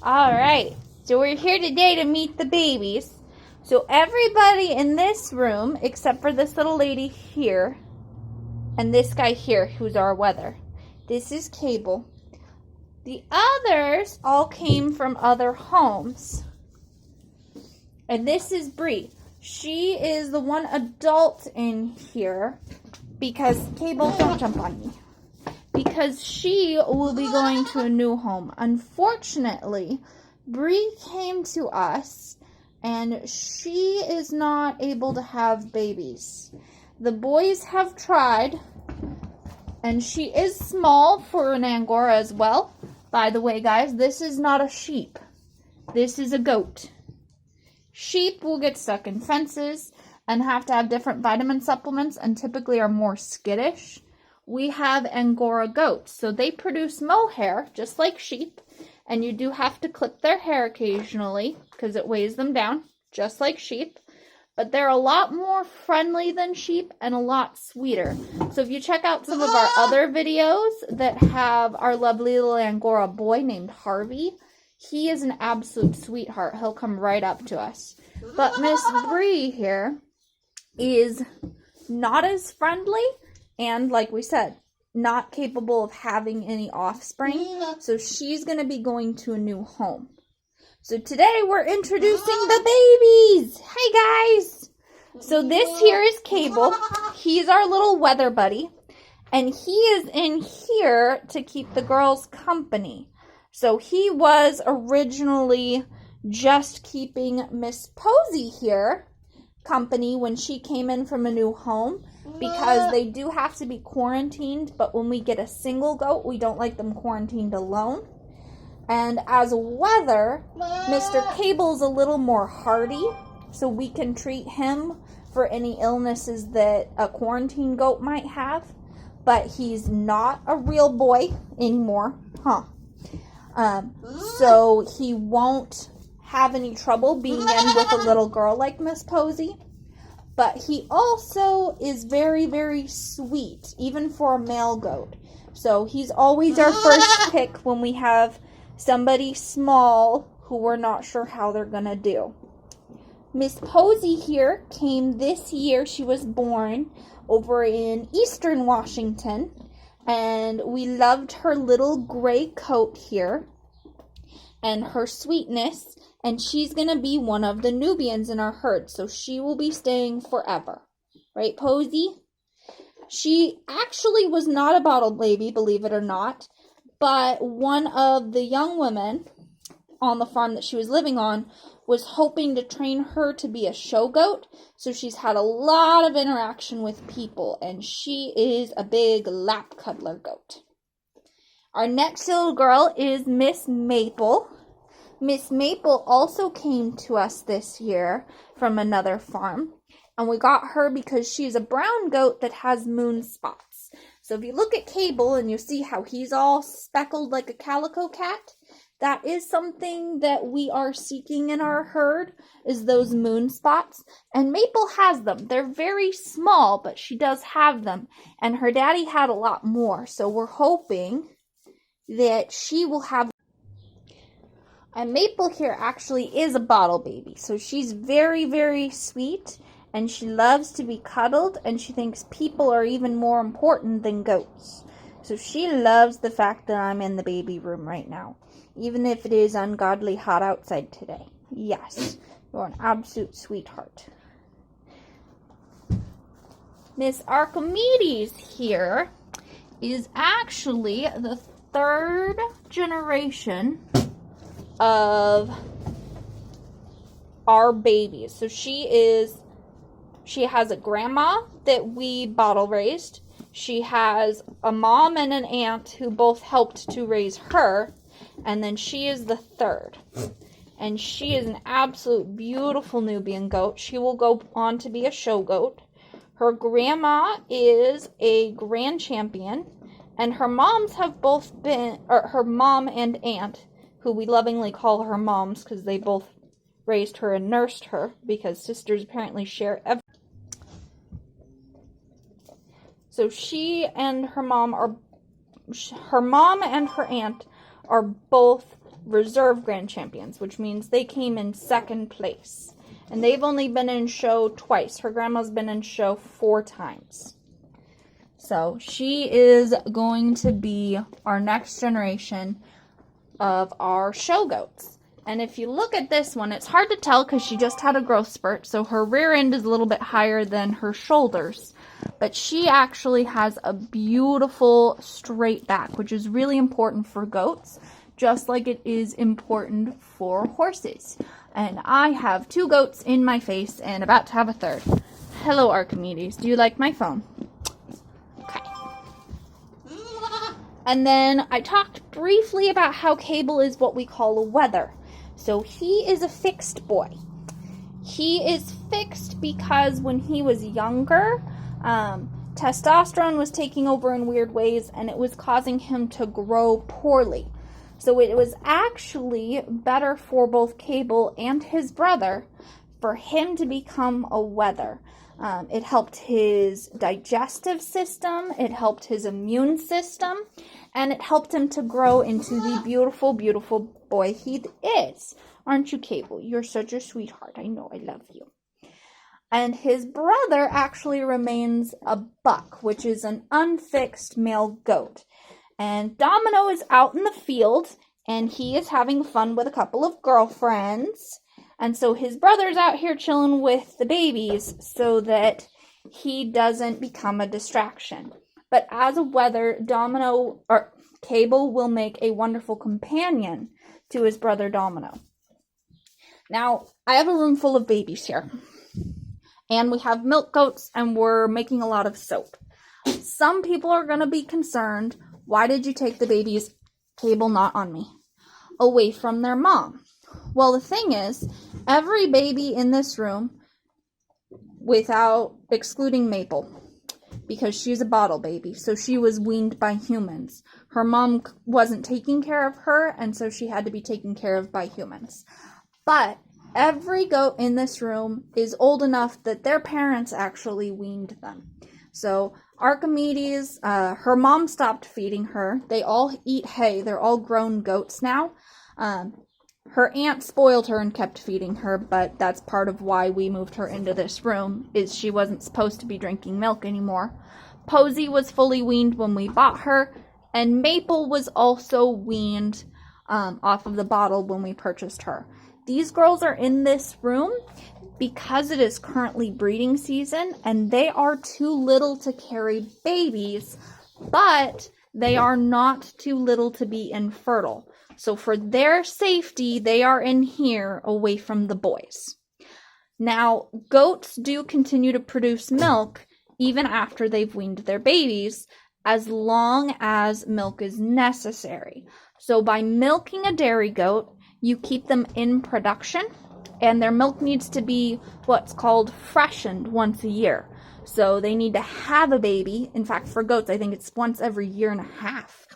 All right, so we're here today to meet the babies. So everybody in this room, except for this little lady here, and this guy here, who's our weather. This is Cable. The others all came from other homes. And this is Bree. She is the one adult in here because Cable, don't jump on me. Because she will be going to a new home. Unfortunately, Bree came to us and she is not able to have babies. The boys have tried, and she is small for an Angora as well. By the way, guys, this is not a sheep. This is a goat. Sheep will get stuck in fences and have to have different vitamin supplements and typically are more skittish. We have Angora goats, so they produce mohair just like sheep, and you do have to clip their hair occasionally because it weighs them down just like sheep, but they're a lot more friendly than sheep and a lot sweeter. So if you check out some of our other videos that have our lovely little Angora boy named Harvey, he is an absolute sweetheart. He'll come right up to us. But Miss Bree here is not as friendly and, like we said, not capable of having any offspring. So she's going to be going to a new home. So today we're introducing the babies. Hey guys. So this here is Cable. He's our little weather buddy. And he is in here to keep the girls company. So he was originally just keeping Miss Posey here company when she came in from a new home, because they do have to be quarantined, but when we get a single goat, we don't like them quarantined alone. And as a weather, Mr. Cable's a little more hardy, so we can treat him for any illnesses that a quarantine goat might have, but he's not a real boy anymore, so he won't have any trouble being in with a little girl like Miss Posey. But he also is very, very sweet, even for a male goat. So he's always our first pick when we have somebody small who we're not sure how they're going to do. Miss Posey here came this year. She was born over in Eastern Washington. And we loved her little gray coat here and her sweetness. And she's going to be one of the Nubians in our herd. So she will be staying forever. Right, Posey? She actually was not a bottle baby, believe it or not. But one of the young women on the farm that she was living on was hoping to train her to be a show goat. So she's had a lot of interaction with people. And she is a big lap cuddler goat. Our next little girl is Miss Maple. Miss Maple also came to us this year from another farm. And we got her because she's a brown goat that has moon spots. So if you look at Cable and you see how he's all speckled like a calico cat, that is something that we are seeking in our herd, is those moon spots. And Maple has them. They're very small, but she does have them. And her daddy had a lot more. So we're hoping that she will have. And Maple here actually is a bottle baby. So she's very, very sweet. And she loves to be cuddled. And she thinks people are even more important than goats. So she loves the fact that I'm in the baby room right now. Even if it is ungodly hot outside today. Yes, you're an absolute sweetheart. Miss Archimedes here is actually the third generation of our babies. So she has a grandma that we bottle raised. She has a mom and an aunt who both helped to raise her. And then she is the third. And she is an absolute beautiful Nubian goat. She will go on to be a show goat. Her grandma is a grand champion. And her moms have both been, or her mom and aunt, who we lovingly call her moms because they both raised her and nursed her, because sisters apparently share everything. So she and her mom and her aunt are both reserve grand champions, which means they came in second place. And they've only been in show twice. Her grandma's been in show 4 times. So she is going to be our next generation of our show goats. And if you look at this one, it's hard to tell because she just had a growth spurt. So her rear end is a little bit higher than her shoulders. But she actually has a beautiful straight back, which is really important for goats, just like it is important for horses. And I have 2 goats in my face and about to have a third. Hello, Archimedes. Do you like my phone? Okay. And then I talked briefly about how Cable is what we call a wether. So he is a fixed boy. He is fixed because when he was younger, testosterone was taking over in weird ways and it was causing him to grow poorly. So it was actually better for both Cable and his brother for him to become a wether. It helped his digestive system, it helped his immune system, and it helped him to grow into the beautiful, beautiful boy he is. Aren't you, Cable? You're such a sweetheart. I know, I love you. And his brother actually remains a buck, which is an unfixed male goat. And Domino is out in the field, and he is having fun with a couple of girlfriends. And so his brother's out here chilling with the babies so that he doesn't become a distraction. But as a wether, Cable will make a wonderful companion to his brother Domino. Now, I have a room full of babies here. And we have milk goats, and we're making a lot of soap. Some people are going to be concerned, why did you take the babies, Cable not on me, away from their mom? Well, the thing is, every baby in this room, without excluding Maple, because she's a bottle baby, so she was weaned by humans. Her mom wasn't taking care of her, and so she had to be taken care of by humans. But every goat in this room is old enough that their parents actually weaned them. So Archimedes, her mom stopped feeding her. They all eat hay. They're all grown goats now. Her aunt spoiled her and kept feeding her, but that's part of why we moved her into this room, is she wasn't supposed to be drinking milk anymore. Posy was fully weaned when we bought her, and Maple was also weaned off of the bottle when we purchased her. These girls are in this room because it is currently breeding season, and they are too little to carry babies, but they are not too little to be infertile. So for their safety, they are in here away from the boys. Now, goats do continue to produce milk even after they've weaned their babies, as long as milk is necessary. So by milking a dairy goat, you keep them in production, and their milk needs to be what's called freshened once a year. So they need to have a baby. In fact, for goats, I think it's once every year and a half,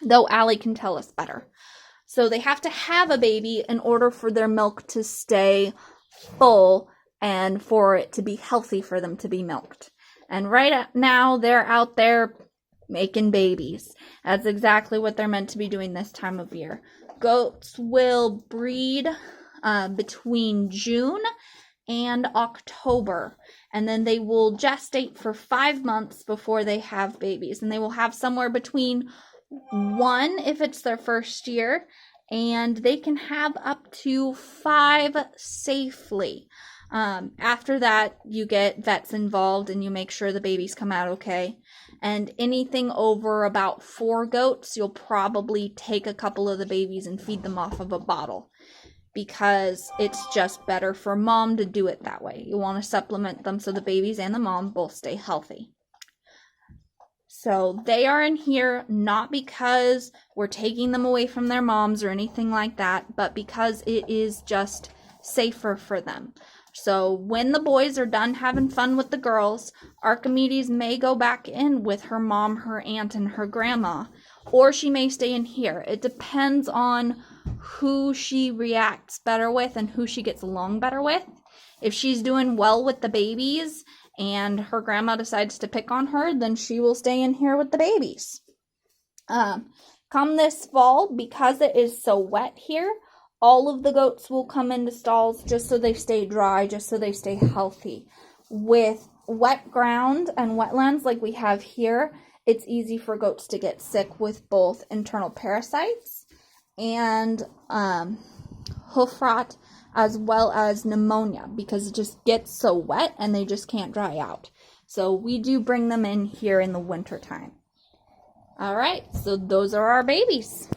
though Allie can tell us better. So they have to have a baby in order for their milk to stay full and for it to be healthy for them to be milked. And right now, they're out there making babies. That's exactly what they're meant to be doing this time of year. Goats will breed between June and October, and then they will gestate for 5 months before they have babies, and they will have somewhere between 1 if it's their first year, and they can have up to 5 safely. After that, you get vets involved and you make sure the babies come out okay. And anything over about 4 goats, you'll probably take a couple of the babies and feed them off of a bottle, because it's just better for mom to do it that way. You want to supplement them so the babies and the mom both stay healthy. So they are in here not because we're taking them away from their moms or anything like that, but because it is just safer for them. So when the boys are done having fun with the girls, Archimedes may go back in with her mom, her aunt, and her grandma, or she may stay in here. It depends on who she reacts better with and who she gets along better with. If she's doing well with the babies and her grandma decides to pick on her, then she will stay in here with the babies. Come this fall, because it is so wet here, all of the goats will come into stalls just so they stay dry, just so they stay healthy. With wet ground and wetlands like we have here, it's easy for goats to get sick with both internal parasites and hoof rot, as well as pneumonia, because it just gets so wet and they just can't dry out. So we do bring them in here in the winter time. All right, so those are our babies.